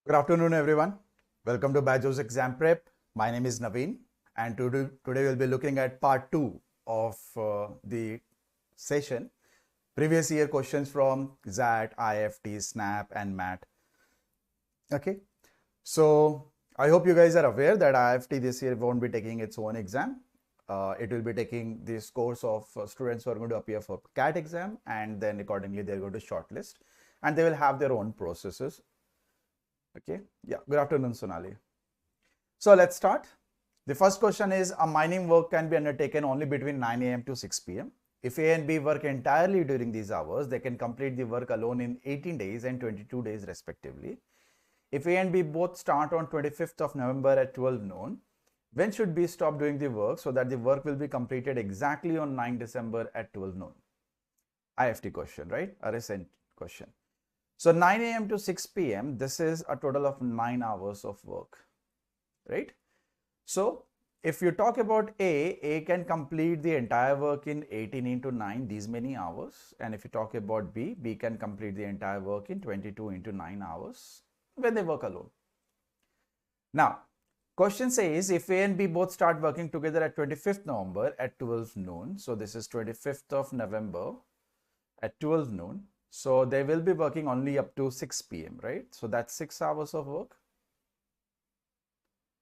Good afternoon, everyone. Welcome to BYJU'S exam prep. My name is Navin, and today we'll be looking at part 2 of the session. Previous year questions from XAT, IIFT, SNAP, and MAT. Okay, so I hope you guys are aware that IIFT this year won't be taking its own exam. It will be taking this course of students who are going to appear for CAT exam, and then accordingly they're going to shortlist, and they will have their own processes. Okay, yeah, good afternoon, Sonali. So let's start. The first question is, a mining work can be undertaken only between 9 a.m. to 6 p.m. If A and B work entirely during these hours, they can complete the work alone in 18 days and 22 days respectively. If A and B both start on 25th of November at 12 noon, when should B stop doing the work so that the work will be completed exactly on 9 December at 12 noon? IIFT question, right? A recent question. So 9 a.m. to 6 p.m., this is a total of 9 hours of work, right? So if you talk about A can complete the entire work in 18 into 9, these many hours. And if you talk about B can complete the entire work in 22 into 9 hours when they work alone. Now, question says if A and B both start working together at 25th November at 12 noon. So this is 25th of November at 12 noon. So they will be working only up to 6 p.m., right? So that's 6 hours of work,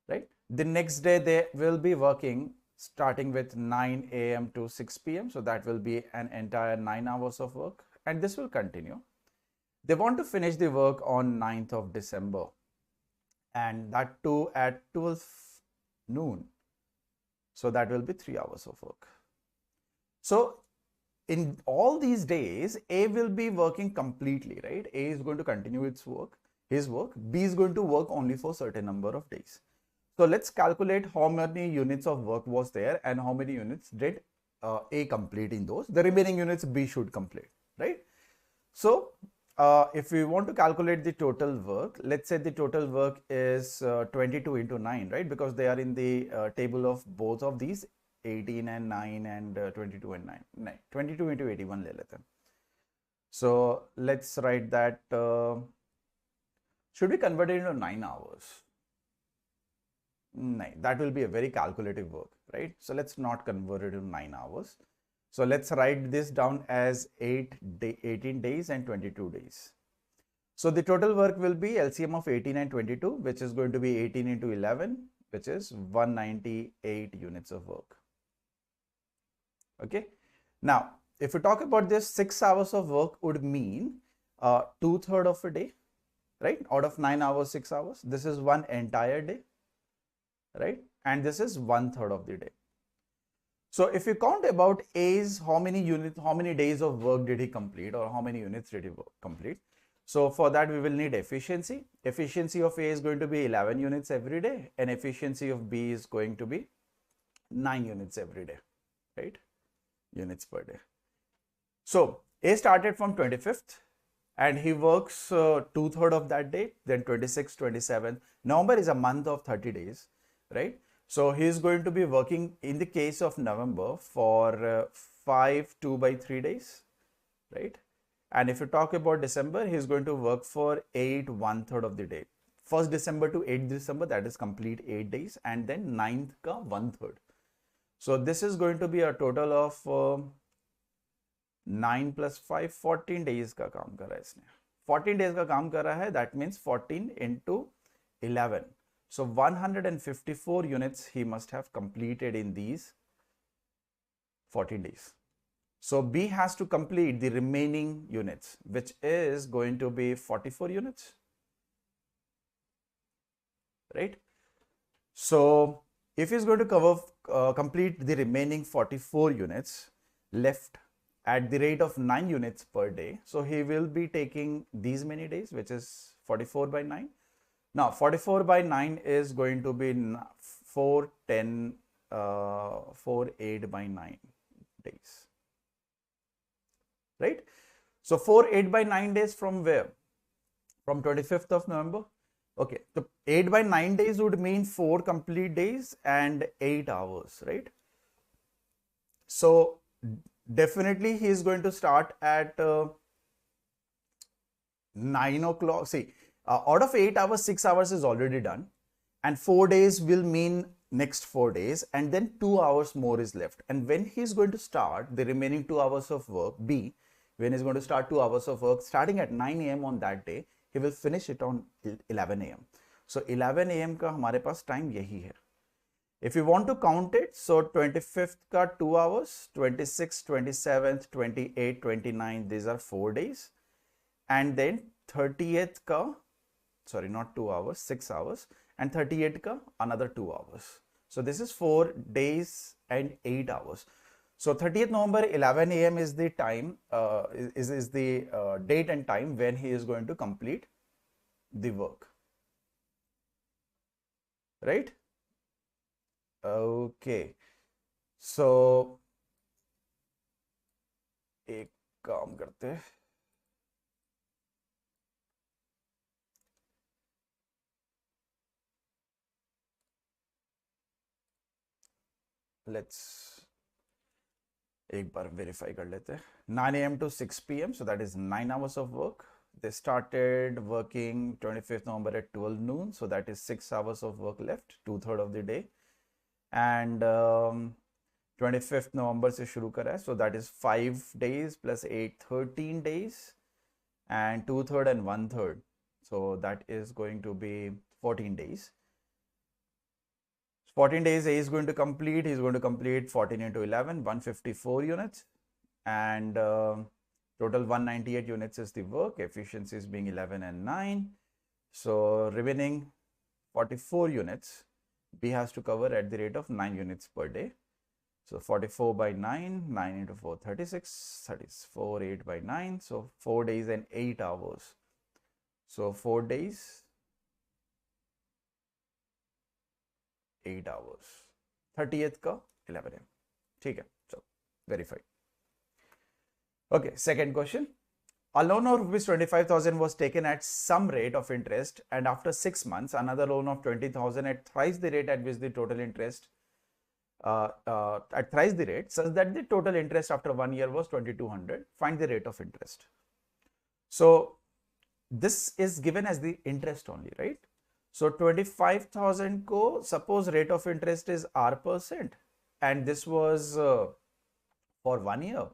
right? The next day they will be working starting with 9 a.m. to 6 p.m. So that will be an entire 9 hours of work, and this will continue. They want to finish the work on 9th of December, and that too at 12 noon. So that will be 3 hours of work. So in all these days, A will be working completely, right? A is going to continue his work. B is going to work only for a certain number of days. So let's calculate how many units of work was there and how many units did A complete in those. The remaining units B should complete, right? So if we want to calculate the total work, let's say the total work is 22 into 9, right? Because they are in the table of both of these, 18 and 9 and 22 and 9. 22 into 81 le lete hain. So let's write that, should we convert it into 9 hours? No, that will be a very calculative work, right? So let's not convert it to 9 hours. So let's write this down as 18 days and 22 days. So the total work will be LCM of 18 and 22, which is going to be 18 into 11, which is 198 units of work. Okay. Now, if we talk about this, 6 hours of work would mean 2/3 of a day, right? Out of 9 hours, 6 hours. This is one entire day, right? And this is 1/3 of the day. So if you count about A's, how many days of work did he complete, or how many units did he complete? So for that, we will need efficiency. Efficiency of A is going to be 11 units every day, and efficiency of B is going to be 9 units every day, right? Units per day. So A started from 25th and he works 2/3 of that day, then 26th, 27th. November is a month of 30 days, right? So he is going to be working in the case of November for 5 2/3 days, right? And if you talk about December, he is going to work for 8 1/3 of the day. 1st December to 8th December, that is complete 8 days, and then 9th ka 1/3. So this is going to be a total of 9 plus 5, 14 days का काम करा है इसने. 14 days का काम करा है, that means 14 into 11. So 154 units he must have completed in these 14 days. So B has to complete the remaining units, which is going to be 44 units, right? So if he's going to complete the remaining 44 units left at the rate of 9 units per day, so he will be taking these many days, which is 44 by 9. Now 44 by 9 is going to be 4 10 4 8 by 9 days, right? So 4 8 by 9 days from where? From 25th of November. Okay, so 8 by 9 days would mean 4 complete days and 8 hours, right? So definitely he is going to start at 9 o'clock. See, Out of 8 hours, 6 hours is already done, and 4 days will mean next 4 days, and then 2 hours more is left. And when he's going to start the remaining 2 hours of work, B, when he's going to start 2 hours of work starting at 9 a.m. on that day, he will finish it on 11 a.m. So 11 a.m. का हमारे पास time यही है. If you want to count it, so 25th का 2 hours, 26th, 27th, 28th, 29th, these are 4 days. And then 30th का, sorry, not 2 hours, 6 hours. And 38th ka another 2 hours. So this is 4 days and 8 hours. So 30th November 11 a.m. is the time, is the date and time when he is going to complete the work. Right? Okay. So एक काम करते हैं. Let's एक बार verify कर लेते हैं. 9 a.m. to 6 p.m. So that is 9 hours of work. They started working 25th November at 12 noon. So that is 6 hours of work left, 2/3 of the day. And 25th November से शुरू करा है. So that is 5 days plus 8, 13 days. And 2/3 and 1/3. So that is going to be 14 days. 14 days he is going to complete. He is going to complete 14 into 11, 154 units, and total 198 units is the work. Efficiencies being 11 and 9. So remaining 44 units B has to cover at the rate of 9 units per day. So 44 by 9, 9 into 4, 36, 34, 8 by 9. So 4 days and 8 hours. So 4 days, 8 hours. 30th का 11 a.m. ठीक है, so verified. Okay, second question. A loan of rupees 25,000 was taken at some rate of interest, and after 6 months, another loan of 20,000 at thrice the rate at which the total interest, at thrice the rate, such that the total interest after 1 year was 2,200. Find the rate of interest. So this is given as the interest only, right? So 25,000 ko suppose rate of interest is R%, and this was for 1 year,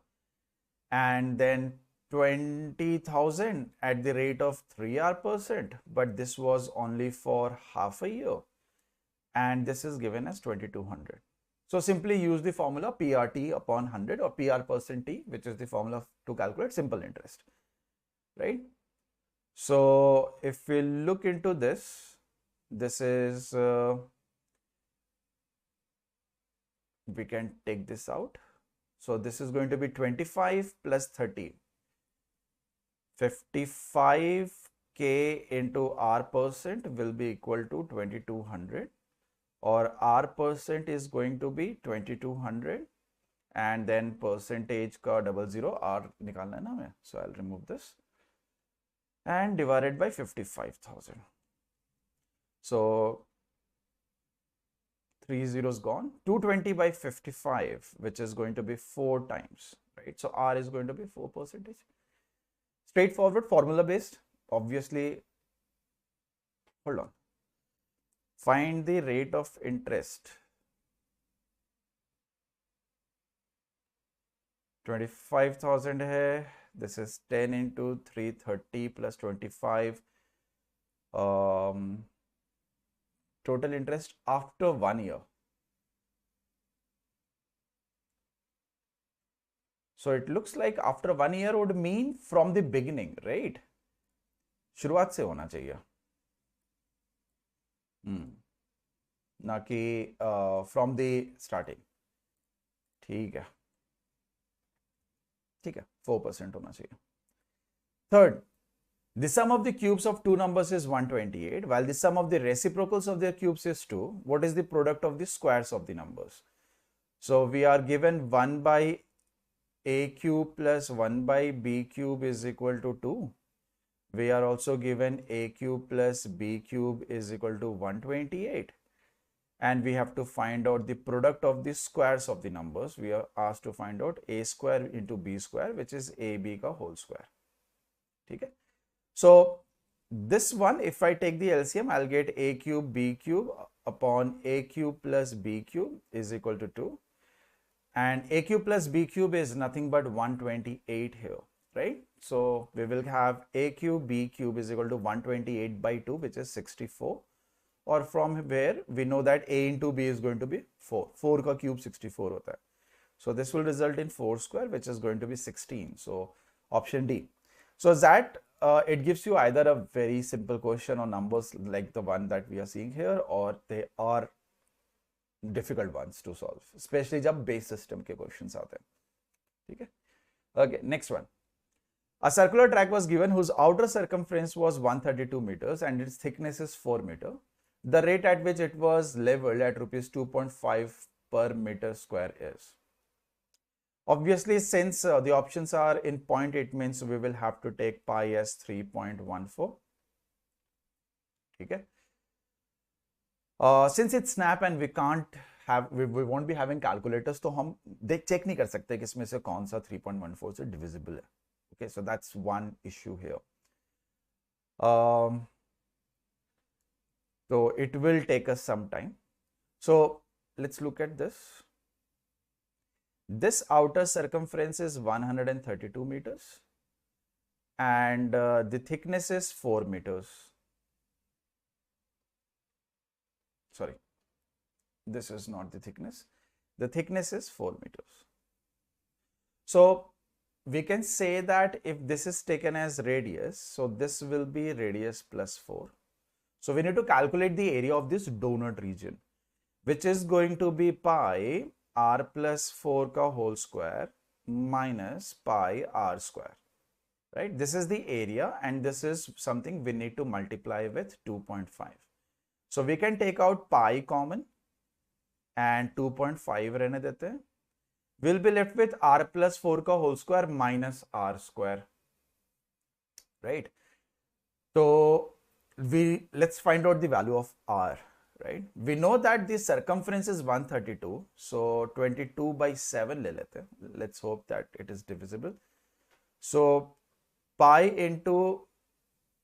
and then 20,000 at the rate of 3R%, but this was only for half a year, and this is given as 2,200. So simply use the formula PRT upon 100 or PR%T, which is the formula to calculate simple interest, right? So if we look into this, this is, we can take this out. So this is going to be 25 plus 30. 55K into R% will be equal to 2,200, or R% is going to be 2,200, and then percentage का 00 R निकालना है ना हमें. So I'll remove this and divided by 55,000. So 3 zeros gone. 220 by 55, which is going to be 4 times, right? So R is going to be 4%. Straightforward, formula based. Obviously, hold on. Find the rate of interest. 25,000 hai. This is 10 into 330 plus 25. Total interest after 1 year. So it looks like after 1 year would mean from the beginning, right? शुरुआत से होना चाहिए. ना कि from the starting. ठीक है. ठीक है. 4% होना चाहिए. Third, the sum of the cubes of two numbers is 128, while the sum of the reciprocals of their cubes is 2. What is the product of the squares of the numbers? So we are given 1 by a cube plus 1 by b cube is equal to 2. We are also given a cube plus b cube is equal to 128. And we have to find out the product of the squares of the numbers. We are asked to find out a square into b square, which is ab ka whole square. Okay? So this one, if I take the LCM, I'll get a cube b cube upon a cube plus b cube is equal to 2. And a cube plus b cube is nothing but 128 here, right? So we will have a cube b cube is equal to 128 by 2, which is 64. Or from where we know that a into b is going to be 4. 4 ka cube 64 hota hai. So this will result in 4 square, which is going to be 16. So option D. So that it gives you either a very simple question or numbers like the one that we are seeing here, or they are difficult ones to solve, especially जब base system के questions आते हैं. ठीक है? Okay, next one. A circular track was given whose outer circumference was 132 meters and its thickness is 4 meter. The rate at which it was leveled at rupees 2.5 per meter square is. Obviously, since the options are in point, it means we will have to take pi as 3.14. Okay. Since it's snap and we can't have, we won't be having calculators, तो हम check नहीं कर सकते कि इसमें से कौन सा 3.14 से divisible है. Okay, so that's one issue here. So it will take us some time. So let's look at this. This outer circumference is 132 meters and the thickness is 4 meters. Sorry, this is not the thickness. The thickness is 4 meters. So we can say that if this is taken as radius, so this will be radius plus 4. So we need to calculate the area of this donut region, which is going to be pi r plus 4 ka whole square minus pi r square, right? This is the area and this is something we need to multiply with 2.5. So we can take out pi common and 2.5 रहने देते हैं. We'll be left with r plus 4 ka whole square minus r square, right? So let's find out the value of r, right? We know that the circumference is 132, so 22 by 7 ले लेते हैं. Let's hope that it is divisible. So pi into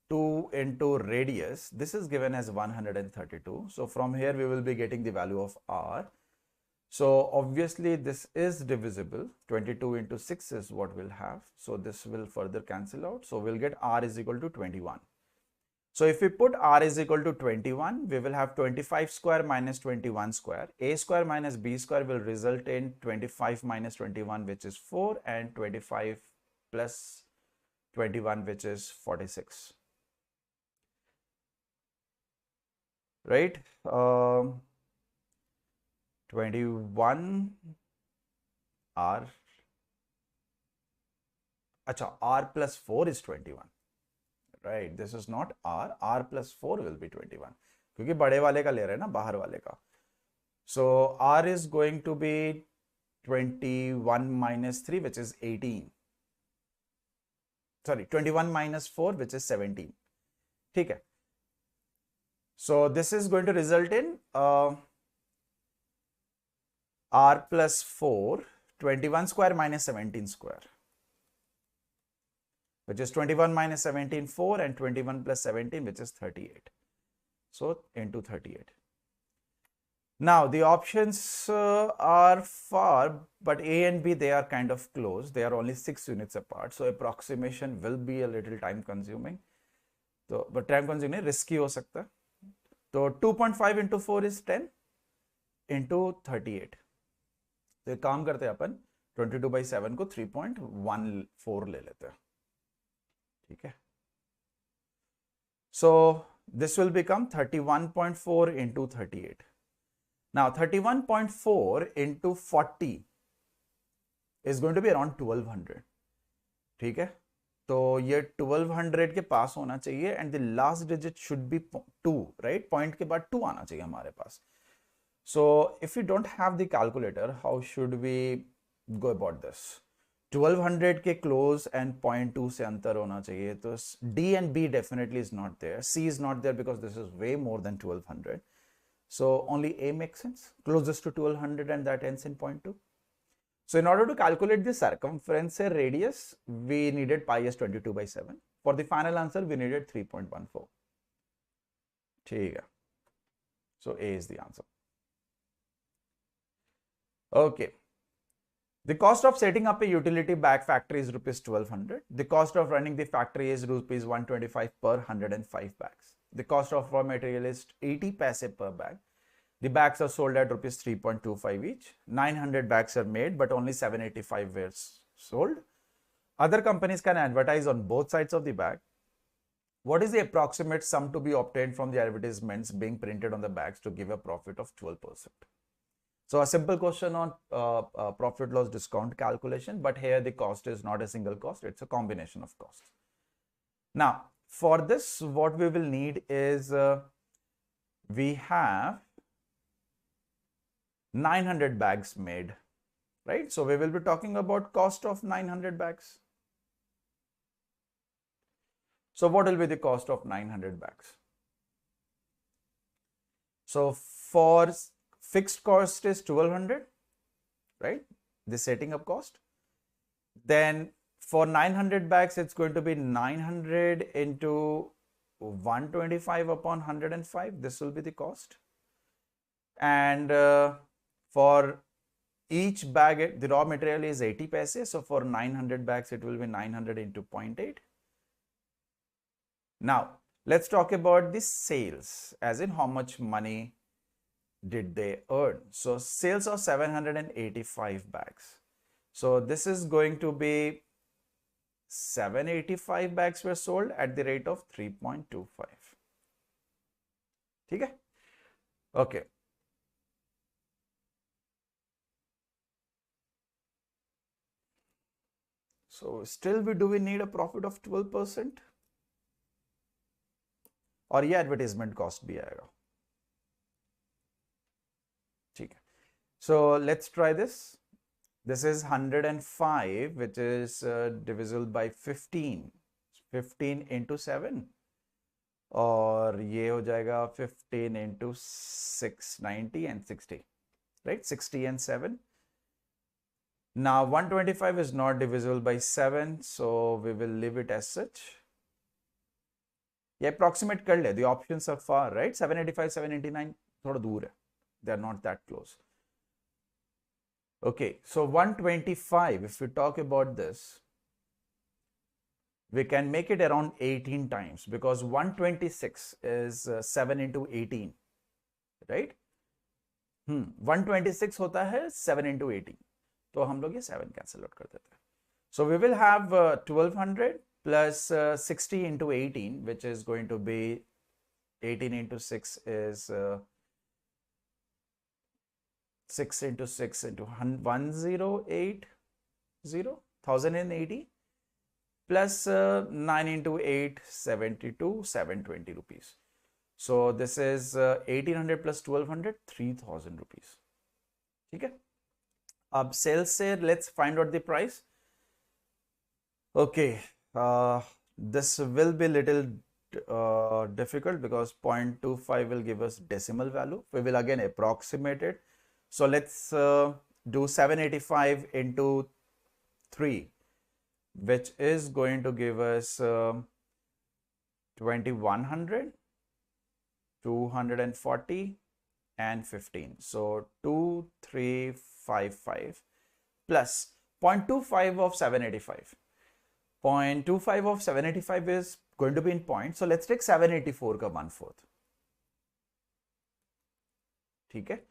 2 into radius, this is given as 132. So from here we will be getting the value of r. So obviously this is divisible. 22 into 6 is what we'll have. So this will further cancel out. So we'll get r is equal to 21. So if we put r is equal to 21, we will have 25 square minus 21 square. A square minus b square will result in 25 minus 21, which is 4, and 25 plus 21, which is 46. Right? 21 r. Acha, r plus 4 is 21. Right, this is not r plus 4 will be 21 क्योंकि बड़े वाले का ले रहे हैं ना, बाहर वाले का. So r is going to be 21 minus 3, which is 18. Sorry, 21 minus 4, which is 17. ठीक है. So this is going to result in r plus 4, 21 square minus 17 square, which is 21 minus 17, 4, and 21 plus 17, which is 38. So into 38. Now the options are far, but A and B, they are kind of close. They are only 6 units apart. So approximation will be a little time consuming. So, but time consuming risky ho sakta. So 2.5 into 4 is 10 into 38. तो काम करते हैं अपन 22 by 7 को 3.14 ले लेते हैं. ठीक है. So this will become 31.4 into 38. Now 31.4 into 40 is going to be around 1200. ठीक है. तो ये 1200 के पास होना चाहिए and the last digit should be 2, right? Point के बाद 2 आना चाहिए हमारे पास. So if we don't have the calculator, how should we go about this? 1200 के close and 0.2 से अंतर होना चाहिए. तो D and B definitely is not there. C is not there because this is way more than 1200. So only A makes sense, closest to 1200, and that ends in 0.2. So in order to calculate the circumference radius, we needed pi as 22 by 7. For the final answer, we needed 3.14. ठीक है. So A is the answer. Okay. The cost of setting up a utility bag factory is rupees 1200. The cost of running the factory is rupees 125 per 105 bags. The cost of raw material is 80 paise per bag. The bags are sold at rupees 3.25 each. 900 bags are made, but only 785 were sold. Other companies can advertise on both sides of the bag. What is the approximate sum to be obtained from the advertisements being printed on the bags to give a profit of 12%? So a simple question on profit loss discount calculation, but here the cost is not a single cost, it's a combination of costs. Now, for this, what we will need is we have 900 bags made, right? So we will be talking about cost of 900 bags. So what will be the cost of 900 bags? So for fixed cost is 1200, right? The setting up cost. Then for 900 bags, it's going to be 900 into 125 upon 105. This will be the cost. And for each bag, the raw material is 80 paise. So for 900 bags, it will be 900 into 0.8. Now, let's talk about the sales, as in how much money did they earn. So sales of 785 bags. So this is going to be 785 bags were sold at the rate of 3.25. Okay? Okay. So still do we need a profit of 12%? और ये advertisement cost भी आएगा. ठीक है. So let's try this. This is 105, which is divisible by 15. 15 into 7. और ये हो जाएगा 15 into 690 and 60. Right? 60 and 7. Now 125 is not divisible by 7. So we will leave it as such. ये approximate कर ले. The options are far, right? 785, 789 थोड़ा दूर है. They are not that close. Okay, so 125, if we talk about this, we can make it around 18 times because 126 is 7 into 18, right? 126 होता है 7 into 18. तो हम लोग ये 7 cancel out कर देते हैं. So we will have 1200 plus 60 into 18, which is going to be 18 into 6 is 6 into 6 into 1080, 1080 plus 9 into 8, 72, 720 rupees. So this is 1800 plus 1200, 3000 rupees. ठीक है. अब sales से let's find out the price. Okay, this will be little difficult because 0.25 will give us decimal value. We will again approximate it. So let's do 785 into 3, which is going to give us 2100, 240 and 15. So 2355 plus 0.25 of 785. 0.25 of 785 is going to be in point. So let's take 784 ka 1/4. ठीक है.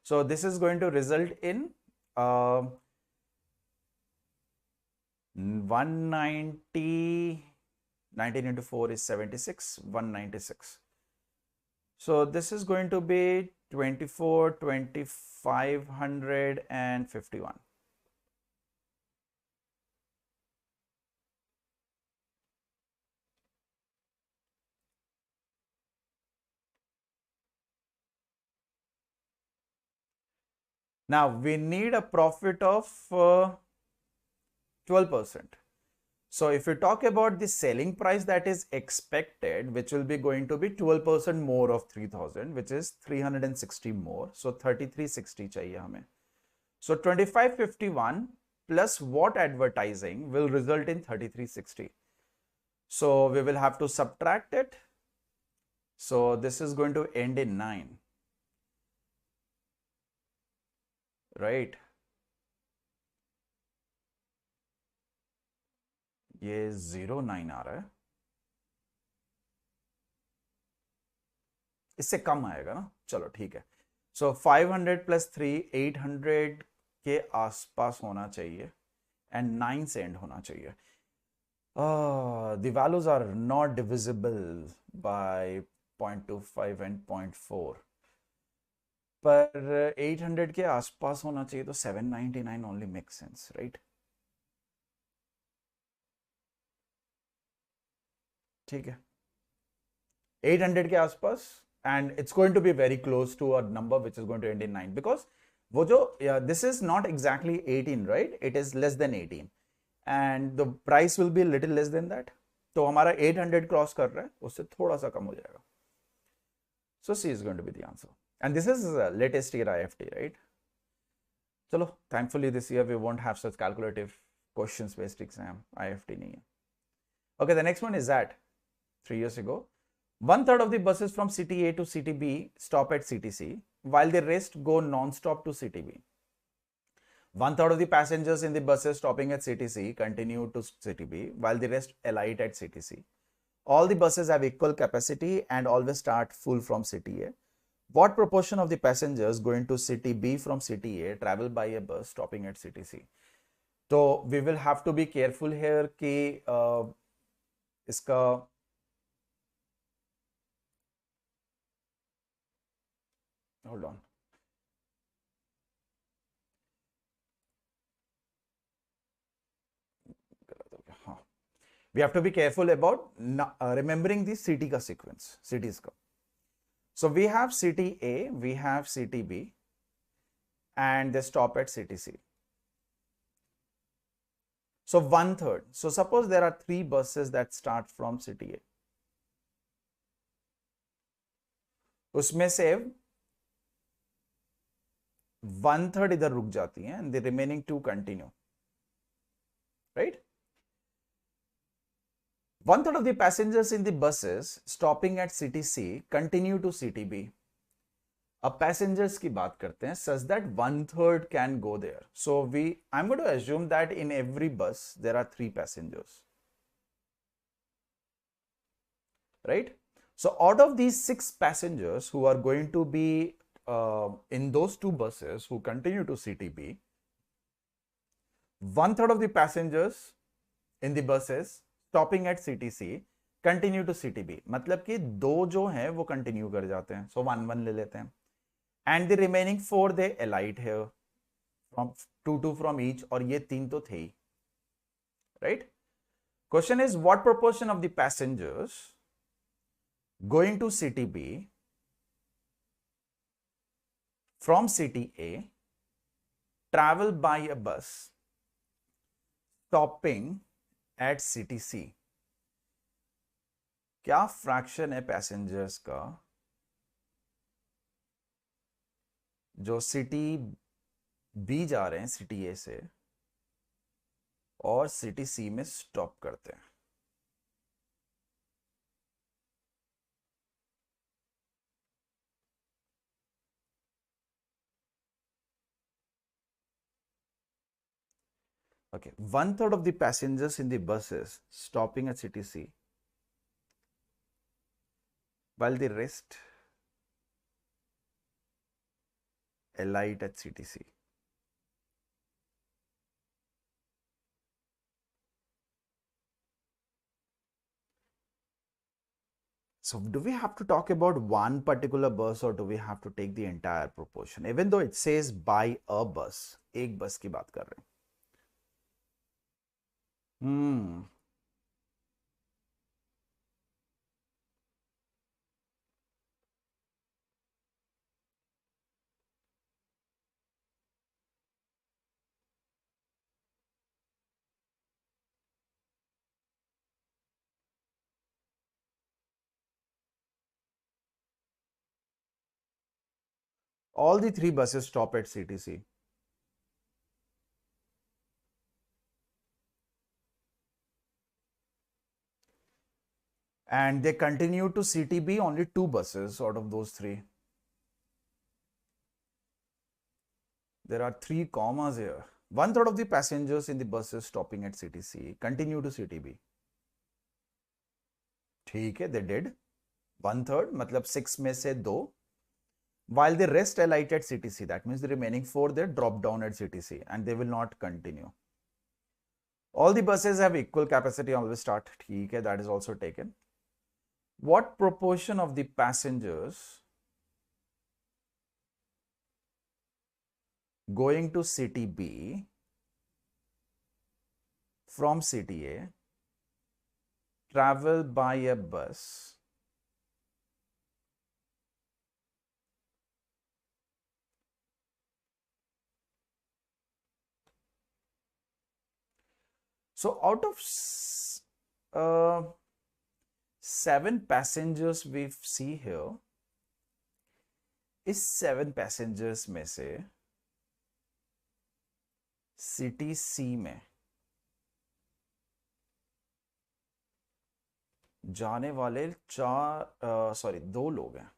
So this is going to result in 190, 19 into 4 is 76, 196. So this is going to be 24, 2551. Now we need a profit of 12%. So if we talk about the selling price that is expected, which will be going to be 12% more of 3000, which is 360 more. So 3360 चाहिए हमें. So 2551 plus what advertising will result in 3360. So we will have to subtract it. So this is going to end in 9, right? ये 09 आ रहा है, इससे कम आएगा ना, चलो ठीक है. सो 500 प्लस 3 800 के आसपास होना चाहिए एंड 9 से एंड होना चाहिए. The values are not divisible by 0.25 and 0.4, पर 800 के आसपास होना चाहिए, तो 799 only makes sense, right? ठीक है, 800 के आसपास, and it's going to be very close to a number which is going to end in 9, because वो जो this is not exactly 18, right? It is less than 18 and the price will be little less than that. तो हमारा 800 cross कर रहा है, उससे थोड़ा सा कम हो जाएगा. So C is going to be the answer, and this is latest year IIFT, right? चलो, thankfully this year we won't have such calculative questions based exam. IIFT नहीं है. Okay, the next one is that 3 years ago, 1/3 of the buses from city A to city B stop at city C, while the rest go non-stop to city B. 1/3 of the passengers in the buses stopping at city C continue to city B, while the rest alight at city C. All the buses have equal capacity and always start full from city A. What proportion of the passengers going to city B from city A travel by a bus stopping at city C? So we will have to be careful here कि इसका hold on. We have to be careful about remembering the city ka sequence, cities ka. So we have city A, we have city B, and they stop at city C. So 1/3. So suppose there are 3 buses that start from city A. उसमें से 1/3 इधर रुक जाती हैं and the remaining 2 continue, right? 1/3 of the passengers in the buses stopping at city C continue to city B. अब passengers की बात करते हैं such that 1/3 can go there. So I'm going to assume that in every bus there are 3 passengers, right? So out of these 6 passengers who are going to be in those 2 buses who continue to city B, 1/3 of the passengers in the buses stopping at city C continue to city B. मतलब कि 2 जो हैं वो continue कर जाते हैं, so 1/1 ले लेते हैं, and the remaining 4 they alight here, from 2 from each, और ये 3 तो थे ही, right? Question is, what proportion of the passengers going to city B from city A travel by a bus stopping at city C? क्या fraction है passengers का जो city B जा रहे हैं सिटी ए से और सिटी सी में स्टॉप करते हैं? Okay, 1/3 of the passengers in the buses stopping at city C, while the rest alight at city C. So do we have to talk about one particular bus or do we have to take the entire proportion? Even though it says by a bus, एक बस की बात कर रहे हैं. All the 3 buses stop at CTC. and they continue to CTB, only 2 buses out of those 3. There are 3 commas here. 1/3 of the passengers in the buses stopping at CTC continue to CTB. ठीक है, they did. 1/3 मतलब 6 में से 2. While the rest alight at CTC, that means the remaining 4 they drop down at CTC and they will not continue. All the buses have equal capacity, always start. ठीक है, that is also taken. What proportion of the passengers going to city B from city A travel by a bus so out of 7 passengers we see here, इस 7 passengers में से city सी में जाने वाले 2 लोग हैं.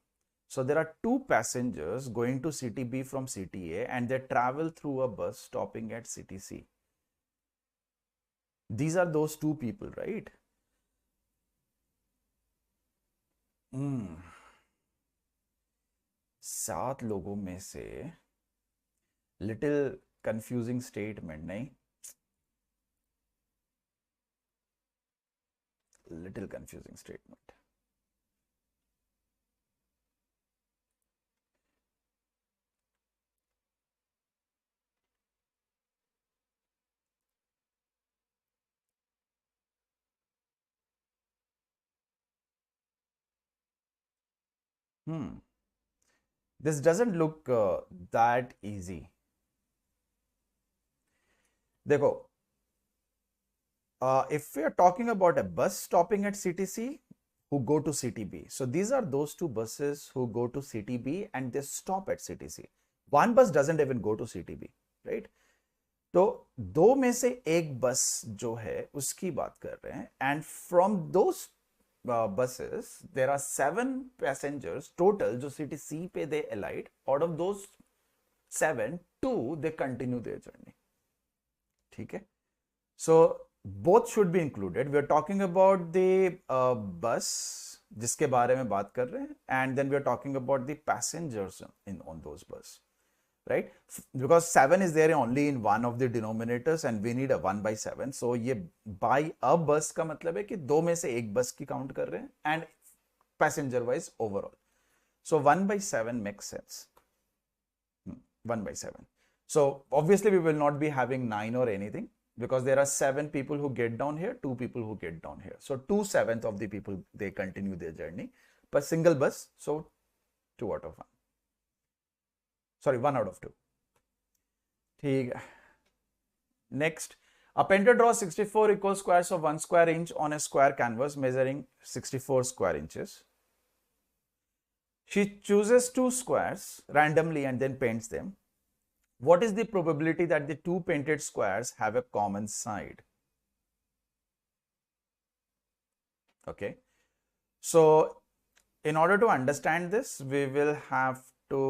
So there are 2 passengers going to city B from city A and they travel through a bus stopping at city C. These are those 2 people, right? 7 लोगों में से little confusing statement, nahi? Little confusing statement. This doesn't look that easy. देखो, if we are talking about a bus stopping at city C who go to city B, so these are those 2 buses who go to city B and they stop at city C. One bus doesn't even go to city B, right? तो 2 में से एक बस जो है उसकी बात कर रहे हैं, and from those buses there are 7 passengers total जो city C पे they alight. Out of those 7, 2 they continue their journey. ठीक है, so both should be included. We are talking about the bus जिसके बारे में बात कर रहे हैं, and then we are talking about the passengers on those bus, right? Because 7 is there only in one of the denominators and we need a 1/7. So ये by a bus का मतलब है कि 2 में से एक बस की काउंट कर रहे हैं and passenger wise overall. So 1/7 makes sense. 1/7. So obviously we will not be having 9 or anything because there are 7 people who get down here, 2 people who get down here. So 2/7 of the people they continue their journey per single bus. So 2 out of 1. Sorry, 1 out of 2. ठीक है. Next, a painter draws 64 equal squares of 1 square inch on a square canvas measuring 64 square inches. She chooses 2 squares randomly and then paints them. What is the probability that the 2 painted squares have a common side? Okay, so in order to understand this, we will have to,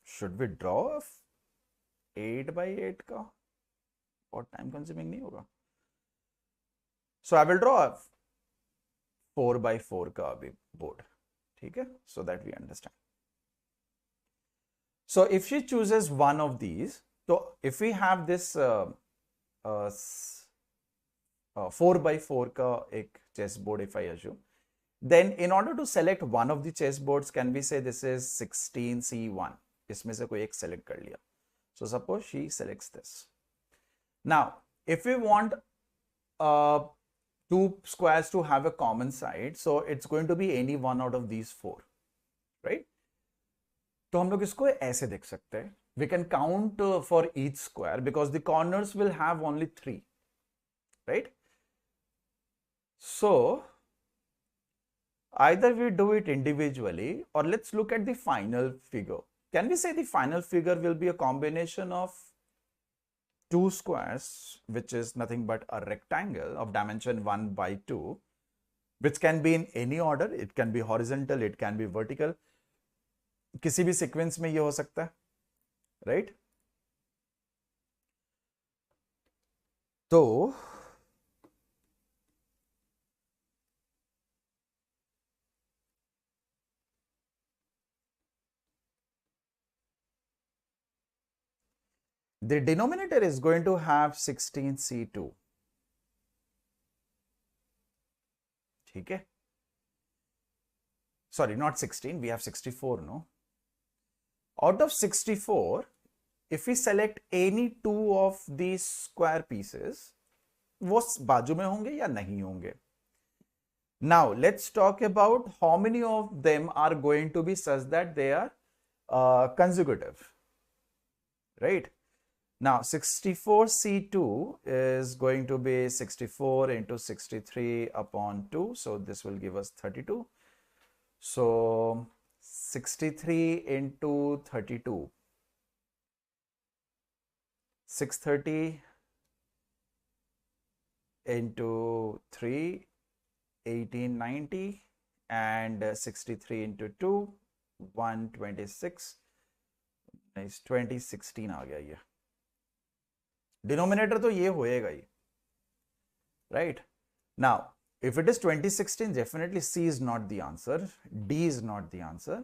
should we draw 8/8 का? और time consuming नहीं होगा. So I will draw 4/4 का अभी board, ठीक है, so that we understand. So if she chooses one of these, so if we have this 4/4 का एक chessboard, if I assume, then in order to select one of the chessboards, can we say this is 16C1? इसमें से कोई एक select कर लिया. So suppose she selects this. Now, if we want 2 squares to have a common side, so it's going to be any one out of these 4, right? तो हम लोग इसको ऐसे देख सकते हैं. We can count for each square because the corners will have only 3, right? So either we do it individually or let's look at the final figure. Can we say the final figure will be a combination of 2 squares, which is nothing but a rectangle of dimension 1/2, which can be in any order. It can be horizontal, it can be vertical. किसी भी sequence में ये हो सकता है, right? तो the denominator is going to have 16C2. ठीक है? Sorry, not 16, we have 64, no? Out of 64, if we select any two of these square pieces, वो बाजू में होंगे या नहीं होंगे? Now, let's talk about how many of them are going to be such that they are consecutive, right? Now, 64C2 is going to be 64 into 63 upon 2. So, this will give us 32. So, 63 into 32. 630 into 3, 1890, and 63 into 2, 126. Nice, 2016 आ गया ये. Denominator तो ये होएगा ही, right? Now, if it is 2016, definitely C is not the answer. D is not the answer.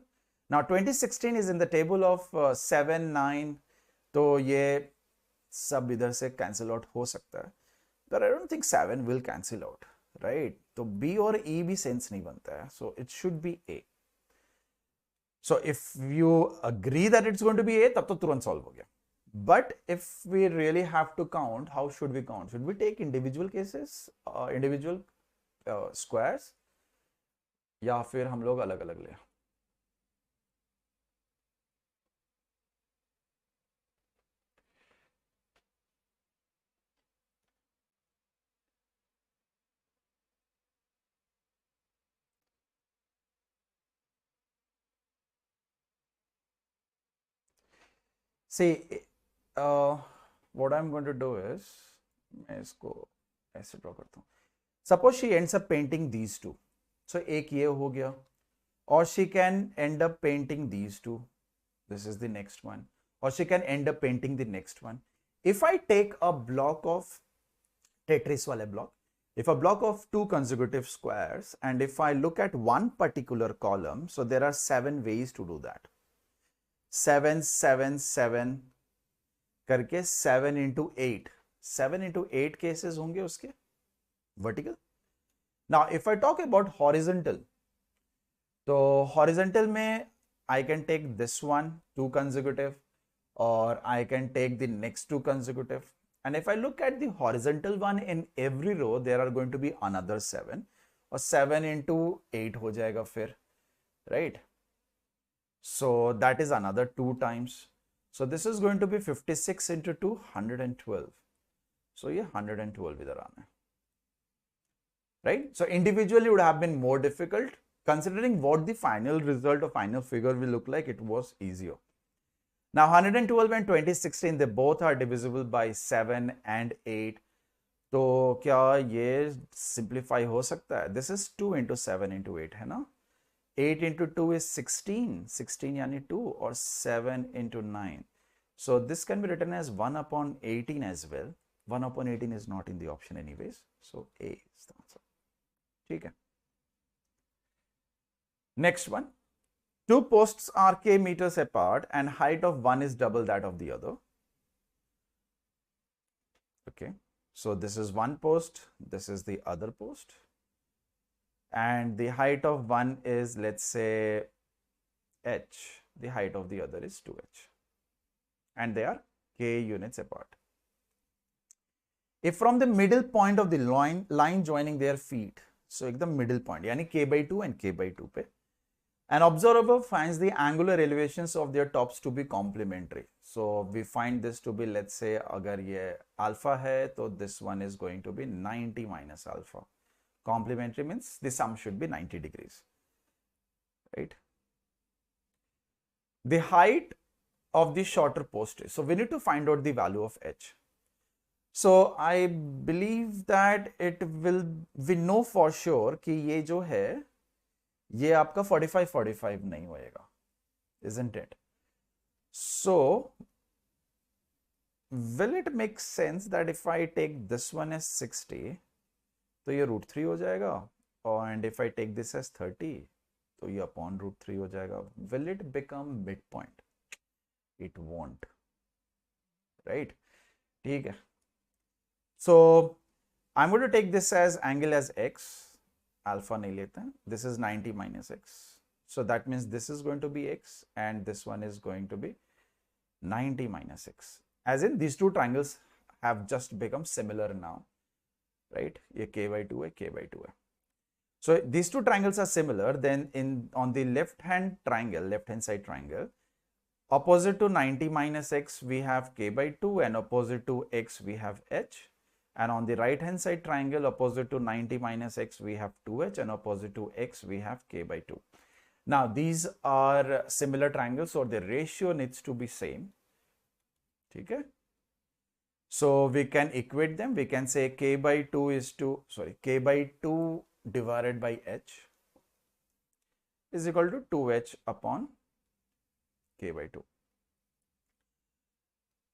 Now, 2016 is in the table of 7, 9. तो ये सब इधर से cancel out हो सकता है. But I don't think 7 will cancel out, right? तो B और E भी sense नहीं बनता है. So, it should be A. So, if you agree that it's going to be A, तब तो तुरंत solve हो गया. But if we really have to count, how should we count? Should we take individual cases, individual squares, या फिर हम लोग अलग अलग ले? See, what I'm going to do is, मैं इसको ऐसे ड्रॉ करता हूँ. Suppose she ends up painting these two. So एक ये हो गया. Or she can end up painting these two. This is the next one. Or she can end up painting the next one. If I take a block of Tetris wale block, if a block of two consecutive squares, and if I look at one particular column, so there are 7 ways to do that. 7, 7, 7 करके 7 into 8. 7 into 8 cases होंगे उसके vertical. Now, if I talk about horizontal, तो horizontal में I can take this one, 2 consecutive, or I can take the next 2 consecutive. And if I look at the horizontal one, in every row, there are going to be another 7, or 7 into 8 हो जाएगा फिर, right? So that is another 2 times. So this is going to be 56 into 2, 112. So ये 112 इधर आना है, right? So individually would have been more difficult. Considering what the final result or final figure will look like, it was easier. Now 112 and 2016, they both are divisible by 7 and 8. तो क्या ये simplify हो सकता है? This is 2 into 7 into 8 है ना? 8 into 2 is 16. 16 यानी 2, or 7 into 9. So this can be written as 1 upon 18 as well. 1 upon 18 is not in the option anyways. So A is the answer. ठीक है. Next one. 2 posts are k meters apart and height of one is double that of the other. Okay. So this is one post. This is the other post. And the height of one is, let's say, h. The height of the other is 2h. And they are k units apart. If from the middle point of the line joining their feet, so एकदम middle point, यानी k by 2 and k by 2 पे, an observer finds the angular elevations of their tops to be complementary. So we find this to be, let's say, अगर ये alpha है, तो this one is going to be 90 minus alpha. Complementary means the sum should be 90 degrees, right? The height of the shorter post is, so we need to find out the value of h. So I believe that we know for sure कि ये जो है ये आपका 45 नहीं होएगा, isn't it? So will it make sense that if I take this one as 60 तो ये √3 हो जाएगा, and if I take this as 30 तो ये upon √3 हो जाएगा. Will it become midpoint? It won't, right? ठीक है. So I'm going to take this as angle as x, alpha नहीं लेते हैं. This is 90 minus x. So that means this is going to be x and this one is going to be 90 minus x. As in these two triangles have just become similar now, right? ये k by 2 है, k by 2 है. So these two triangles are similar. Then on the left hand side triangle, opposite to 90 minus x we have k by 2 and opposite to x we have h. And on the right hand side triangle, opposite to 90 minus x we have 2h and opposite to x we have k by 2. Now these are similar triangles, so the ratio needs to be same. Okay? So we can equate them. We can say k by 2 divided by h is equal to 2h upon k by 2.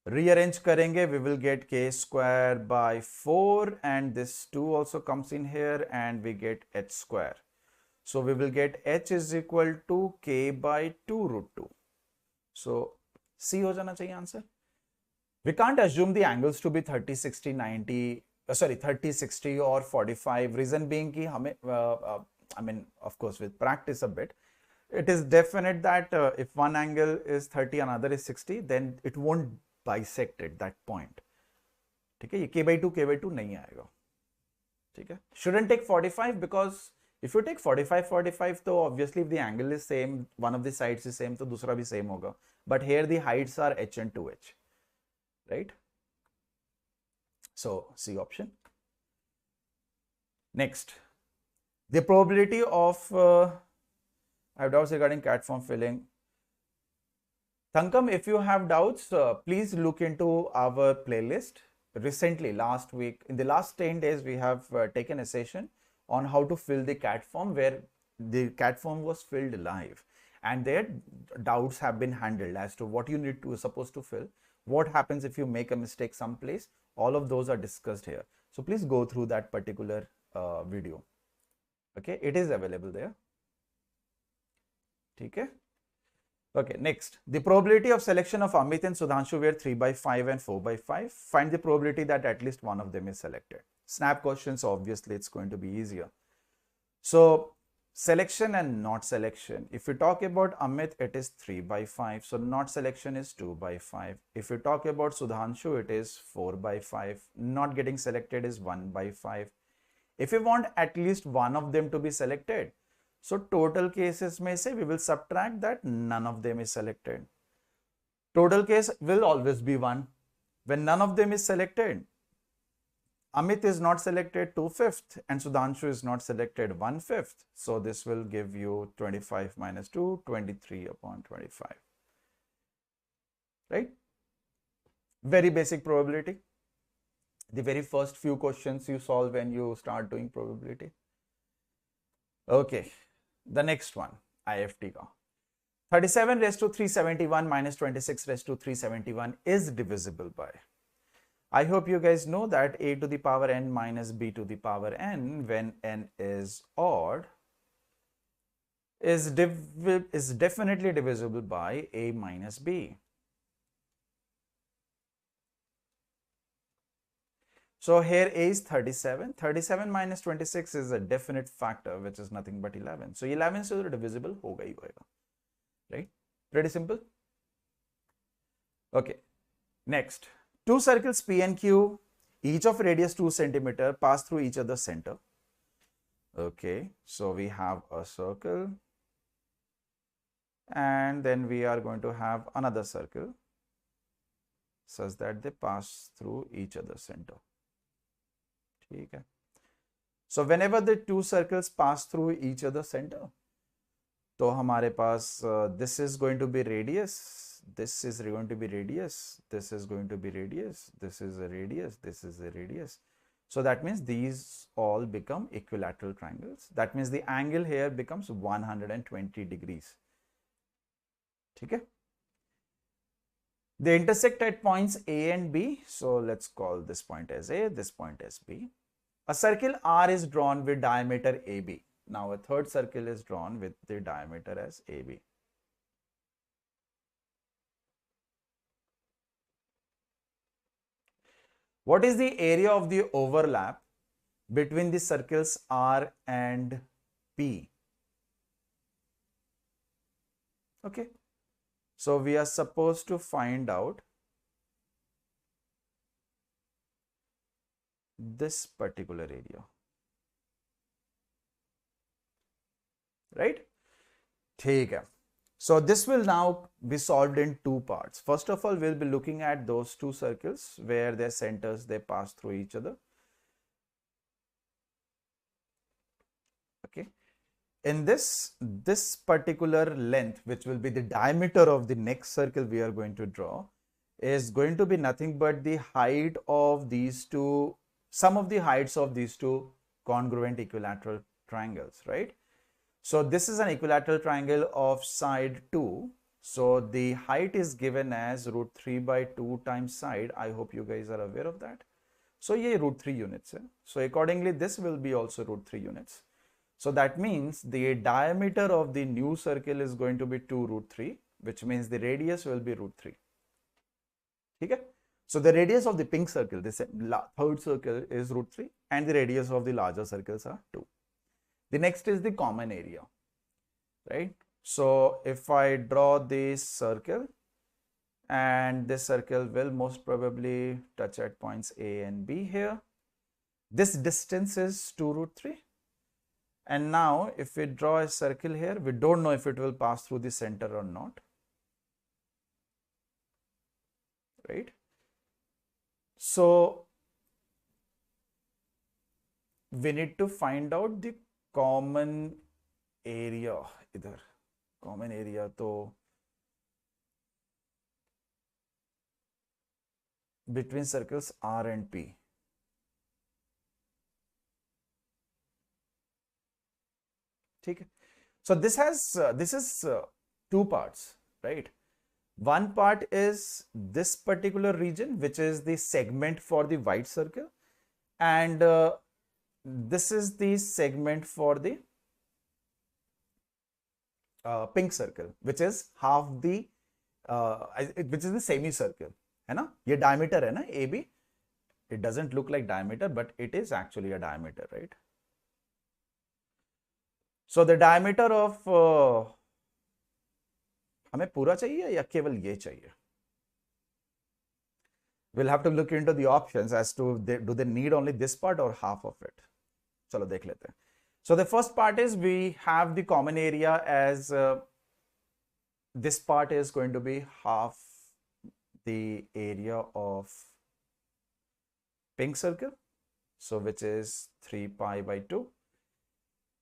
Rearrange करेंगे, we will get k square by 4 and this 2 also comes in here and we get h square. So we will get h is equal to k by 2 √2. So C हो जाना चाहिए answer. We can't assume the angles to be 30, 60, 90, 30, 60 or 45. Reason being कि हमें, I mean, of course, with practice a bit, it is definite that if one angle is 30, another is 60, then it won't bisect at that point. ठीक है, ये k by 2 नहीं आएगा. ठीक है, shouldn't take 45 because if you take 45, तो obviously if the angle is same, one of the sides is same, तो दूसरा भी same होगा. But here the heights are h and 2h, right? So C option. Next, the probability of I have doubts regarding cat form filling. Thankam, if you have doubts, please look into our playlist. Recently, last week, in the last 10 days, we have taken a session on how to fill the cat form, where the cat form was filled live and their doubts have been handled as to what you need to supposed to fill, what happens if you make a mistake someplace. All of those are discussed here. So please go through that particular video. Okay, it is available there. Okay. Okay, next, the probability of selection of Amit and Sudhanshu were 3 by 5 and 4 by 5. Find the probability that at least one of them is selected. Snap questions, obviously it's going to be easier. So selection and not selection. If we talk about Amit, it is 3 by 5. So not selection is 2 by 5. If we talk about Sudhanshu, it is 4 by 5. Not getting selected is 1 by 5. If we want at least one of them to be selected, so total cases may say we will subtract that none of them is selected. Total case will always be 1. When none of them is selected, Amit is not selected 2/5 and Sudhanshu is not selected 1/5. So this will give you 25 minus 2, 23 upon 25. Right? Very basic probability. The very first few questions you solve when you start doing probability. Okay. The next one, IIFT का. 37 raised to 371 minus 26 raised to 371 is divisible by. I hope you guys know that a to the power n minus b to the power n, when n is odd, is definitely divisible by a minus b. So here a is 37. 37 minus 26 is a definite factor, which is nothing but 11. So 11 is divisible होगा ही होगा, right? Pretty simple. Okay. Next, two circles P and Q, each of radius 2 centimeter, pass through each other's center. Okay. So we have a circle, and then we are going to have another circle, such that they pass through each other's center. Okay. So whenever the two circles pass through each other's center, तो हमारे पास this is going to be radius, this is going to be radius, this is going to be radius, this is a radius, this is a radius. So that means these all become equilateral triangles. That means the angle here becomes 120 degrees. Okay. They intersect at points A and B. So let's call this point as A, this point as B. A circle R is drawn with diameter AB. Now a third circle is drawn with the diameter as AB. What is the area of the overlap between the circles R and P? Okay. So we are supposed to find out this particular area, right? Okay. So this will now be solved in two parts. First of all, we'll be looking at those two circles where their centers, they pass through each other. Okay. In this particular length, which will be the diameter of the next circle we are going to draw, is going to be nothing but the height of these two, sum of the heights of these two congruent equilateral triangles, right? So this is an equilateral triangle of side 2. So the height is given as √3/2 times side. I hope you guys are aware of that. So ये √3 units है. So accordingly, this will be also √3 units. So that means the diameter of the new circle is going to be 2√3, which means the radius will be √3. Okay? So the radius of the pink circle, this third circle, is √3, and the radius of the larger circles are 2. The next is the common area, right? So if I draw this circle, and this circle will most probably touch at points A and B here. This distance is 2√3. And now if we draw a circle here, we don't know if it will pass through the center or not, right? So we need to find out the common area. इधर common area तो between circles R and P. ठीक है. So this is two parts, right? One part is this particular region, which is the segment for the white circle, and this is the segment for the pink circle, which is half the which is the semicircle, है ना? ये diameter है ना AB. It doesn't look like diameter, but it is actually a diameter, right? So the diameter of हमें पूरा चाहिए या केवल ये चाहिए? We'll have to look into the options as to do they need only this part or half of it. चलो देख लेते हैं. So the first part is we have the common area as this part is going to be half the area of pink circle, so which is 3π/2.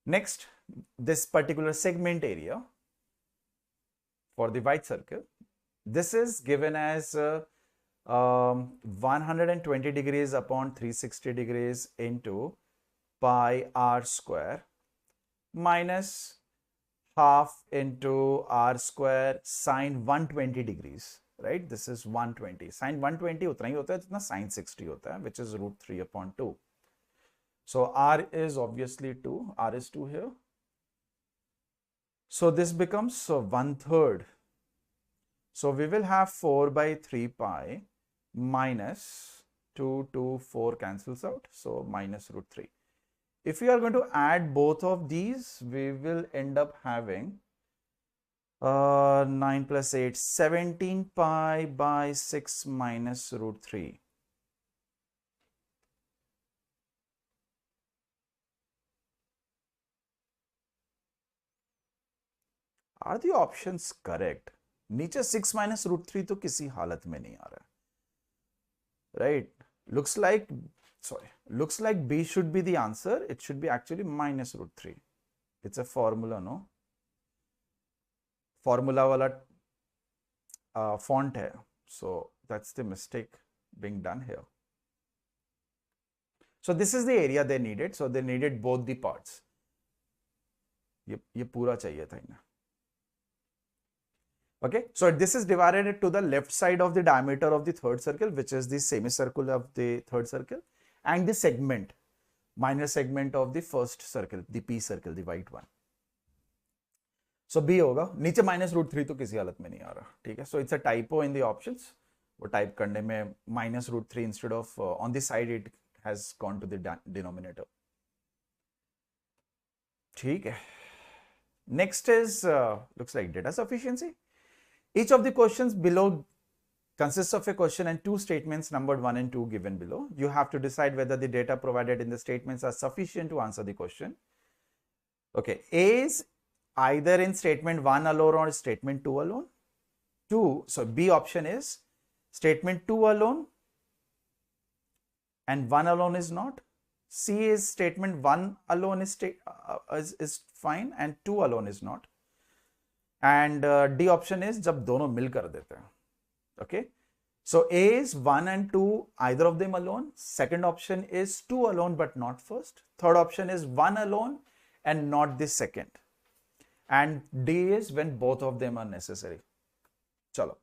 Next, this particular segment area for the white circle, this is given as 120 degrees upon 360 degrees into pi r square minus half into r square sine 120 degrees, right? This is 120. Sine 120 उतना ही होता है जितना sine 60 होता है, which is √3/2. So r is obviously 2. R is 2 here. So this becomes 1/3. So we will have 4/3π minus 2, 4 cancels out. So minus √3. If we are going to add both of these, we will end up having 9 plus 8, 17π/6 minus √3. Are the options correct? नीचे 6 minus √3 तो किसी हालत में नहीं आ रहा है, right? Looks like B should be the answer. It should be actually minus √3. It's a formula, no? Formula वाला font hai. So that's the mistake being done here. So this is the area they needed. So they needed both the parts. ये पूरा चाहिए था इन्हें. Okay, so this is divided to the left side of the diameter of the third circle, which is the semicircle of the third circle, and the segment, minor segment of the first circle, the P circle, the white one. So B होगा. नीचे -√3 तो किसी हालत में नहीं आ रहा. ठीक है. So it's a typo in the options. वो type करने में -√3 instead of on the side it has gone to the denominator. ठीक है. Next is looks like data sufficiency. Each of the questions below consists of a question and two statements numbered 1 and 2 given below. You have to decide whether the data provided in the statements are sufficient to answer the question. Okay, A is either in statement 1 alone or statement 2 alone. So B option is statement 2 alone and 1 alone is not. C is statement 1 alone is fine and 2 alone is not. And D option is जब दोनों मिल कर देते हैं. Okay, so A is 1 and 2, either of them alone. Second option is 2 alone but not first. Third option is 1 alone and not the second. And D is when both of them are necessary. Chalo.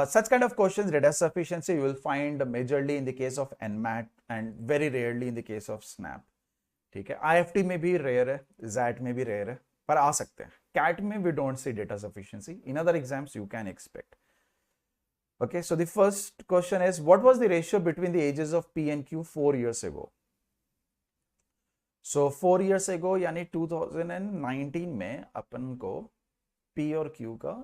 Such kind of questions, data sufficiency, you will find majorly in the case of NMAT and very rarely in the case of SNAP. ठीक है. IIFT में भी rare है, XAT में भी rare है, पर आ सकते हैं. CAT में we don't see data sufficiency. In other exams you can expect. Okay, so the first question is, what was the ratio between the ages of P and Q 4 years ago? So 4 years ago यानी 2019 में अपन को P और Q का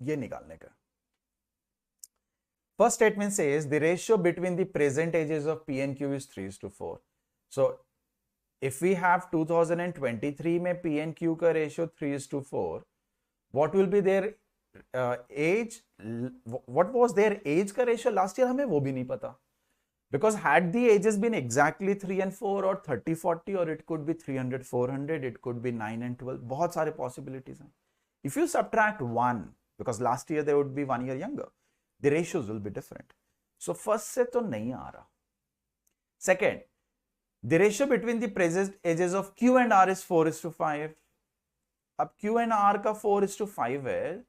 ये निकालने का. First statement says the ratio between the present ages of P and Q is 3:4. So if we have 2023 में P and Q का ratio 3:4, what will be their age? What was their age का ratio last year? हमें वो भी नहीं पता. Because had the ages been exactly 3 and 4 or 30-40, or it could be 300-400, it could be 9 and 12. बहुत सारे possibilities हैं. If you subtract 1, because last year they would be 1 year younger, the ratios will be different. So first से तो नहीं आ रहा. Second, the ratio between the present ages of Q and R is 4:5. अब Q and R का 4:5 है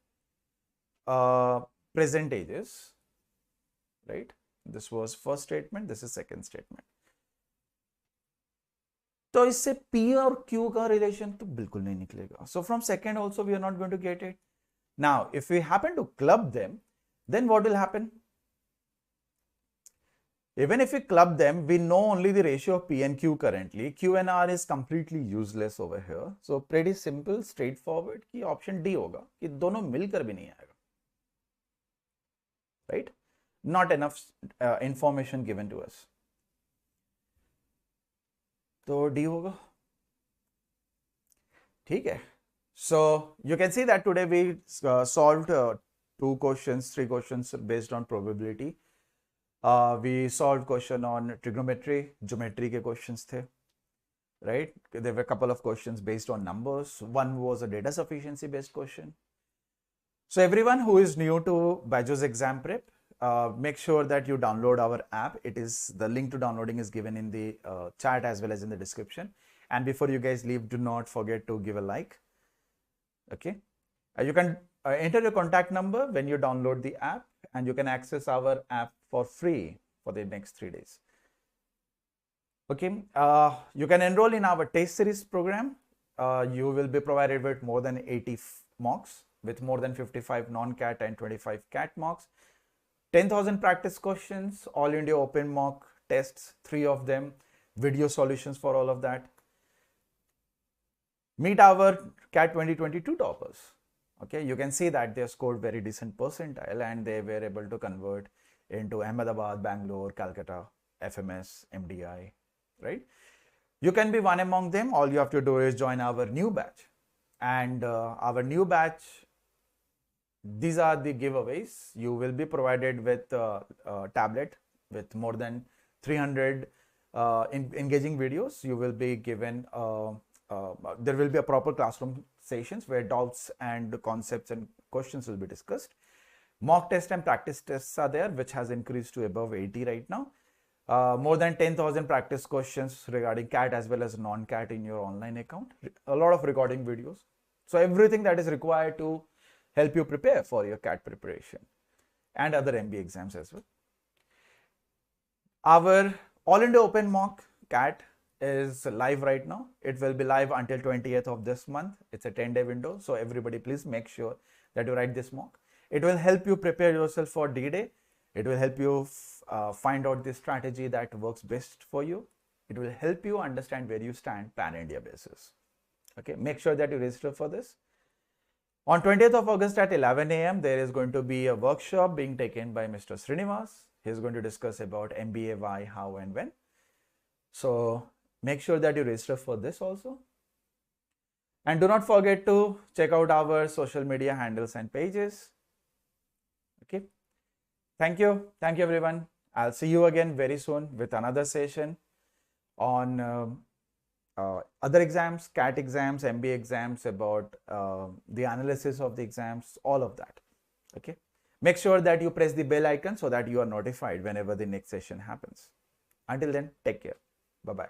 present ages, right? This was first statement, this is second statement. तो इससे P और Q का relation तो बिल्कुल नहीं निकलेगा. So from second also we are not going to get it. Now if we happen to club them, then what will happen? Even if we club them, we know only the ratio of P and Q currently. Q and R is completely useless over here. So pretty simple, straightforward कि option D होगा कि दोनों मिलकर भी नहीं आएगा. Right? Not enough information given to us. तो D होगा. ठीक है. So you can see that today we solved 3 questions based on probability. We solved question on trigonometry, geometry ke questions the, right? There were a couple of questions based on numbers. One was a data sufficiency based question. So everyone who is new to BYJU'S exam prep, make sure that you download our app. The link to downloading is given in the chat as well as in the description. And before you guys leave, do not forget to give a like. Okay. You can enter your contact number when you download the app, and you can access our app for free for the next 3 days. Okay, you can enroll in our test series program. You will be provided with more than 80 mocks with more than 55 non-CAT and 25 CAT mocks, 10,000 practice questions, all India open mock tests, 3 of them, video solutions for all of that. Meet our CAT 2022 toppers. Okay, you can see that they scored very decent percentile and they were able to convert into Ahmedabad, Bangalore, Calcutta, FMS, MDI, right? You can be one among them. All you have to do is join our new batch. And our new batch, these are the giveaways. You will be provided with a tablet with more than 300 engaging videos. You will be given, there will be a proper classroom sessions where doubts and concepts and questions will be discussed. Mock test and practice tests are there, which has increased to above 80 right now. More than 10,000 practice questions regarding CAT as well as non-CAT in your online account. A lot of recording videos. So everything that is required to help you prepare for your CAT preparation and other MBA exams as well. Our All India Open Mock CAT is live right now. It will be live until 20th of this month. It's a 10-day window. So everybody please make sure that you write this mock. It will help you prepare yourself for D-Day. It will help you find out the strategy that works best for you. It will help you understand where you stand pan-India basis. Okay, make sure that you register for this. On 20th of August at 11 a.m. there is going to be a workshop being taken by Mr. Srinivas. He is going to discuss about MBA, why, how and when. So make sure that you register for this also. And do not forget to check out our social media handles and pages. Okay. Thank you. Thank you everyone. I'll see you again very soon with another session on other exams, CAT exams, MBA exams, about the analysis of the exams, all of that. Okay. Make sure that you press the bell icon so that you are notified whenever the next session happens. Until then, take care. Bye-bye.